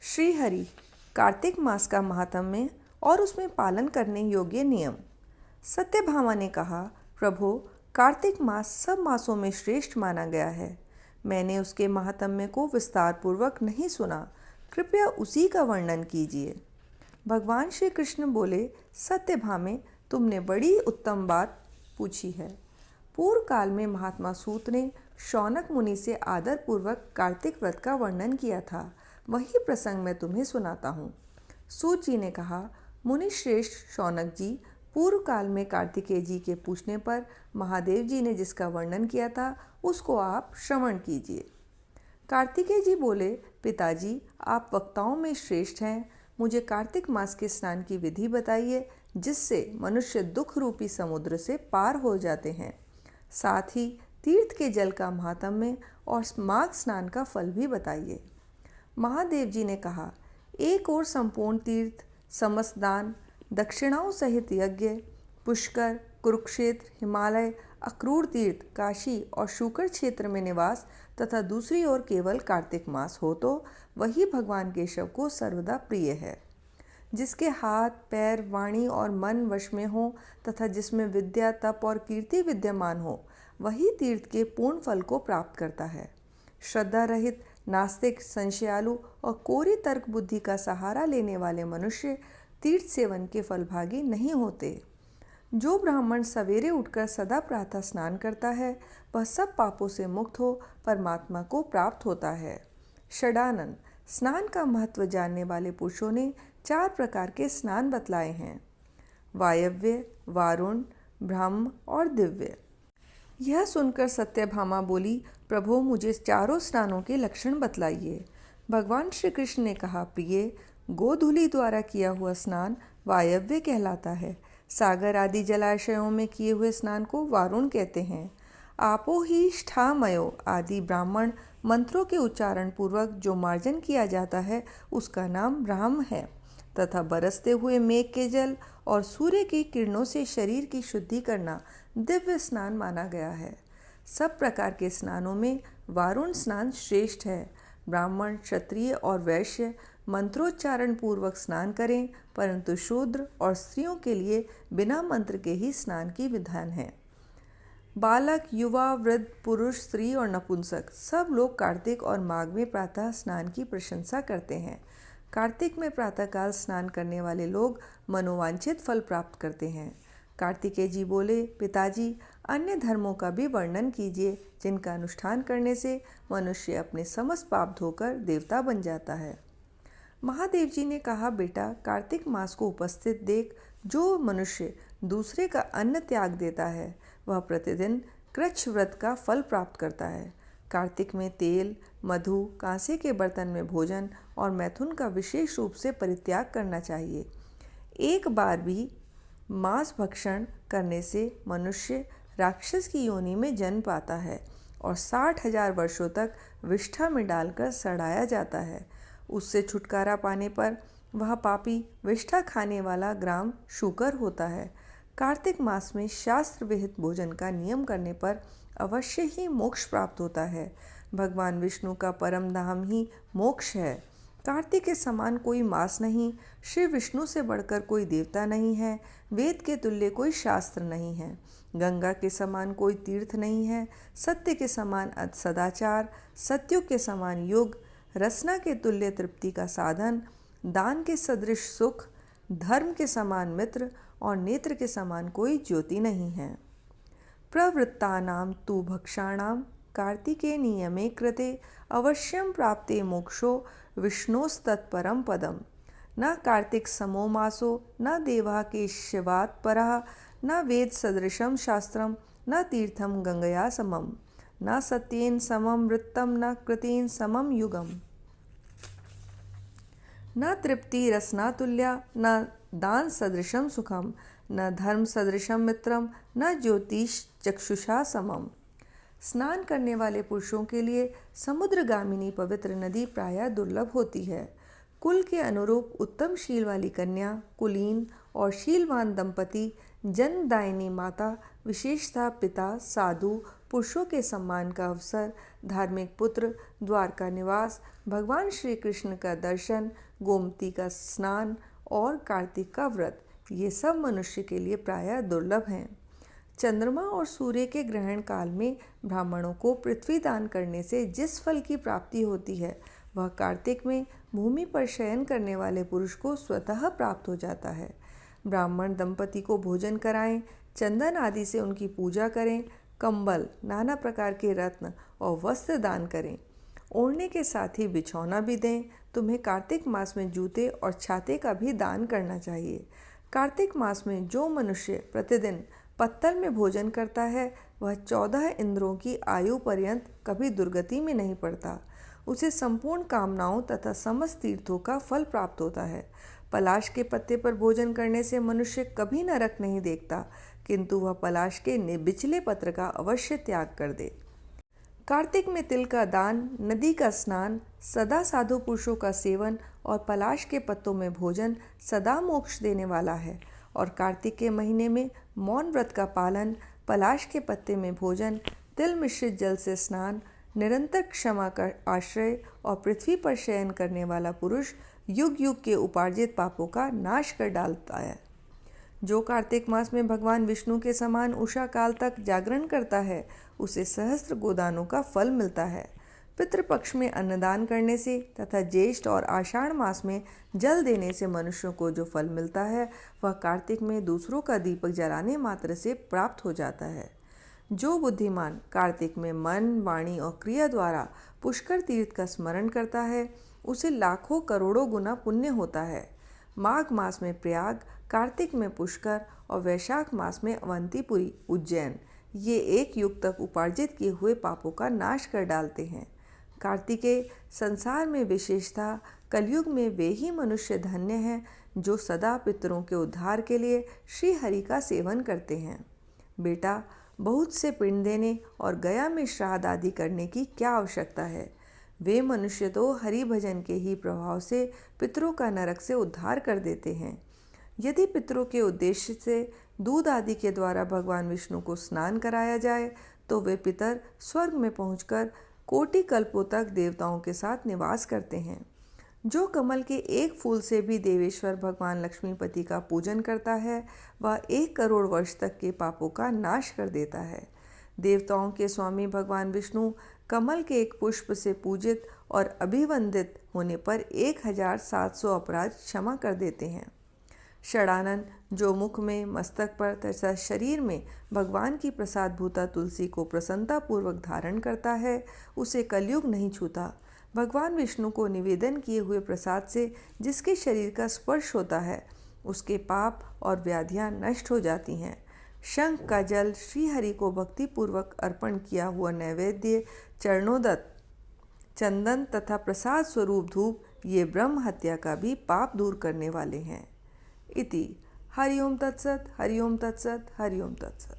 श्री हरि कार्तिक मास का महात्म्य और उसमें पालन करने योग्य नियम। सत्यभामा ने कहा, प्रभु, कार्तिक मास सब मासों में श्रेष्ठ माना गया है। मैंने उसके महात्म्य को विस्तार पूर्वक नहीं सुना, कृपया उसी का वर्णन कीजिए। भगवान श्री कृष्ण बोले, सत्यभामे, तुमने बड़ी उत्तम बात पूछी है। पूर्व काल में महात्मा सूत ने शौनक मुनि से आदर पूर्वक कार्तिक व्रत का वर्णन किया था। वही प्रसंग मैं तुम्हें सुनाता हूँ। सूत जी ने कहा, मुनि श्रेष्ठ शौनक जी, पूर्व काल में कार्तिकेय जी के पूछने पर महादेव जी ने जिसका वर्णन किया था उसको आप श्रवण कीजिए। कार्तिकेय जी बोले, पिताजी, आप वक्ताओं में श्रेष्ठ हैं। मुझे कार्तिक मास के स्नान की विधि बताइए, जिससे मनुष्य दुख रूपी समुद्र से पार हो जाते हैं। साथ ही तीर्थ के जल का महात्म्य और माघ स्नान का फल भी बताइए। महादेव जी ने कहा, एक और संपूर्ण तीर्थ, समस्त दान, दक्षिणाओं सहित यज्ञ, पुष्कर, कुरुक्षेत्र, हिमालय, अक्रूर तीर्थ, काशी और शुकर क्षेत्र में निवास तथा दूसरी ओर केवल कार्तिक मास हो तो वही भगवान केशव को सर्वदा प्रिय है। जिसके हाथ, पैर, वाणी और मन वश में हो तथा जिसमें विद्या, तप और कीर्ति विद्यमान हो, वही तीर्थ के पूर्ण फल को प्राप्त करता है। श्रद्धा रहित, नास्तिक, संशयालु और कोरी तर्क बुद्धि का सहारा लेने वाले मनुष्य तीर्थ सेवन के फलभागी नहीं होते। जो ब्राह्मण सवेरे उठकर सदा प्रातः स्नान करता है, वह सब पापों से मुक्त हो परमात्मा को प्राप्त होता है। षडानन स्नान का महत्व जानने वाले पुरुषों ने 4 प्रकार के स्नान बतलाए हैं: वायव्य, वारुण, ब्रह्म और दिव्य। यह सुनकर सत्यभामा बोली, प्रभु, मुझे चारों स्नानों के लक्षण बतलाइए। भगवान श्री कृष्ण ने कहा, प्रिय, गोधूलि द्वारा किया हुआ स्नान वायव्य कहलाता है। सागर आदि जलाशयों में किए हुए स्नान को वारुण कहते हैं। आपो ही ष्ठामयो आदि ब्राह्मण मंत्रों के उच्चारण पूर्वक जो मार्जन किया जाता है उसका नाम ब्राह्म है, तथा बरसते हुए मेघ के जल और सूर्य की किरणों से शरीर की शुद्धि करना दिव्य स्नान माना गया है। सब प्रकार के स्नानों में वारुण स्नान श्रेष्ठ है। ब्राह्मण, क्षत्रिय और वैश्य मंत्रोच्चारण पूर्वक स्नान करें, परंतु शूद्र और स्त्रियों के लिए बिना मंत्र के ही स्नान की विधान है। बालक, युवा, वृद्ध, पुरुष, स्त्री और नपुंसक सब लोग कार्तिक और माघ में प्रातः स्नान की प्रशंसा करते हैं। कार्तिक में प्रातःकाल स्नान करने वाले लोग मनोवांछित फल प्राप्त करते हैं। कार्तिकेय जी बोले, पिताजी, अन्य धर्मों का भी वर्णन कीजिए जिनका अनुष्ठान करने से मनुष्य अपने समस्त पाप धोकर देवता बन जाता है। महादेव जी ने कहा, बेटा, कार्तिक मास को उपस्थित देख जो मनुष्य दूसरे का अन्न त्याग देता है वह प्रतिदिन कृच्छ व्रत का फल प्राप्त करता है। कार्तिक में तेल, मधु, कांसे के बर्तन में भोजन और मैथुन का विशेष रूप से परित्याग करना चाहिए। एक बार भी मांस भक्षण करने से मनुष्य राक्षस की योनि में जन्म पाता है और 60,000 वर्षों तक विष्ठा में डालकर सड़ाया जाता है। उससे छुटकारा पाने पर वह पापी विष्ठा खाने वाला ग्राम शूकर होता है। कार्तिक मास में शास्त्र विहित भोजन का नियम करने पर अवश्य ही मोक्ष प्राप्त होता है। भगवान विष्णु का परम धाम ही मोक्ष है। कार्तिक के समान कोई मास नहीं, श्री विष्णु से बढ़कर कोई देवता नहीं है, वेद के तुल्य कोई शास्त्र नहीं है, गंगा के समान कोई तीर्थ नहीं है, सत्य के समान सदाचार, सत्युग के समान युग, रसना के तुल्य तृप्ति का साधन, दान के सदृश सुख, धर्म के समान मित्र और नेत्र के समान कोई ज्योति नहीं है। प्रवृत्तानां तु भक्षाणां कार्तिके नियमे कृते अवश्यं प्राप्ते मोक्षो विष्णोस्तत्परं पदम्। न कार्तिक समो मासो, न देवा केशवात् परः, न वेद सदृशं शास्त्रं, न तीर्थं गंगया समम्, न सत्येन समं वृत्तं, न कृतेन समं युगम्, न तृप्ति रसना तुल्या, न दान सदृशं सुखम, न धर्म सदृशं मित्रम, न ज्योतिष चक्षुषा समम। स्नान करने वाले पुरुषों के लिए समुद्रगामिनी पवित्र नदी प्रायः दुर्लभ होती है। कुल के अनुरूप उत्तम शील वाली कन्या, कुलीन और शीलवान दंपति, जन्मदायिनी माता, विशेषतः पिता, साधु, पुरुषों के सम्मान का अवसर, धार्मिक पुत्र, द्वारका निवास, भगवान श्री कृष्ण का दर्शन, गोमती का स्नान और कार्तिक का व्रत, ये सब मनुष्य के लिए प्रायः दुर्लभ हैं। चंद्रमा और सूर्य के ग्रहण काल में ब्राह्मणों को पृथ्वी दान करने से जिस फल की प्राप्ति होती है, वह कार्तिक में भूमि पर शयन करने वाले पुरुष को स्वतः प्राप्त हो जाता है। ब्राह्मण दंपति को भोजन कराएं, चंदन आदि से उनकी पूजा करें, कंबल, नाना प्रकार के रत्न और वस्त्र दान करें। ओढ़ने के साथ ही बिछौना भी दें। तुम्हें कार्तिक मास में जूते और छाते का भी दान करना चाहिए। कार्तिक मास में जो मनुष्य प्रतिदिन पत्तल में भोजन करता है, वह 14 इंद्रों की आयु पर्यंत कभी दुर्गति में नहीं पड़ता। उसे संपूर्ण कामनाओं तथा समस्त तीर्थों का फल प्राप्त होता है। पलाश के पत्ते पर भोजन करने से मनुष्य कभी नरक नहीं देखता, किंतु वह पलाश के निचले पत्र का अवश्य त्याग कर दे। कार्तिक में तिल का दान, नदी का स्नान, सदा साधु पुरुषों का सेवन और पलाश के पत्तों में भोजन सदा मोक्ष देने वाला है। और कार्तिक के महीने में मौन व्रत का पालन, पलाश के पत्ते में भोजन, तिल मिश्रित जल से स्नान, निरंतर क्षमा का आश्रय और पृथ्वी पर शयन करने वाला पुरुष युग युग के उपार्जित पापों का नाश कर डालता है। जो कार्तिक मास में भगवान विष्णु के समान उषा काल तक जागरण करता है, उसे सहस्त्र गोदानों का फल मिलता है। पितृपक्ष में अन्नदान करने से तथा ज्येष्ठ और आषाढ़ मास में जल देने से मनुष्यों को जो फल मिलता है, वह कार्तिक में दूसरों का दीपक जलाने मात्र से प्राप्त हो जाता है। जो बुद्धिमान कार्तिक में मन, वाणी और क्रिया द्वारा पुष्कर तीर्थ का स्मरण करता है, उसे लाखों करोड़ों गुना पुण्य होता है। माघ मास में प्रयाग, कार्तिक में पुष्कर और वैशाख मास में अवंतीपुरी, उज्जैन, ये एक युग तक उपार्जित किए हुए पापों का नाश कर डालते हैं। कार्तिकेय संसार में विशेषता, कलयुग में वे ही मनुष्य धन्य हैं जो सदा पितरों के उद्धार के लिए श्री हरि का सेवन करते हैं। बेटा, बहुत से पिंड देने और गया में श्राद्ध आदि करने की क्या आवश्यकता है? वे मनुष्य तो हरि भजन के ही प्रभाव से पितरों का नरक से उद्धार कर देते हैं। यदि पितरों के उद्देश्य से दूध आदि के द्वारा भगवान विष्णु को स्नान कराया जाए, तो वे पितर स्वर्ग में पहुंचकर कोटि कल्पों तक देवताओं के साथ निवास करते हैं। जो कमल के एक फूल से भी देवेश्वर भगवान लक्ष्मीपति का पूजन करता है, वह 1 करोड़ वर्ष तक के पापों का नाश कर देता है। देवताओं के स्वामी भगवान विष्णु कमल के एक पुष्प से पूजित और अभिवंदित होने पर 1700 अपराध क्षमा कर देते हैं। षडानन, जो मुख में, मस्तक पर तथा शरीर में भगवान की प्रसाद भूता तुलसी को प्रसन्नतापूर्वक धारण करता है, उसे कलयुग नहीं छूता। भगवान विष्णु को निवेदन किए हुए प्रसाद से जिसके शरीर का स्पर्श होता है, उसके पाप और व्याधियां नष्ट हो जाती हैं। शंख का जल, श्रीहरि को भक्तिपूर्वक अर्पण किया हुआ नैवेद्य, चरणोदत चंदन तथा प्रसाद स्वरूप धूप, ये ब्रह्म हत्या का भी पाप दूर करने वाले हैं। इति हरि ओम तत्सत, हरि ओम तत्सत, हरि ओम तत्सत।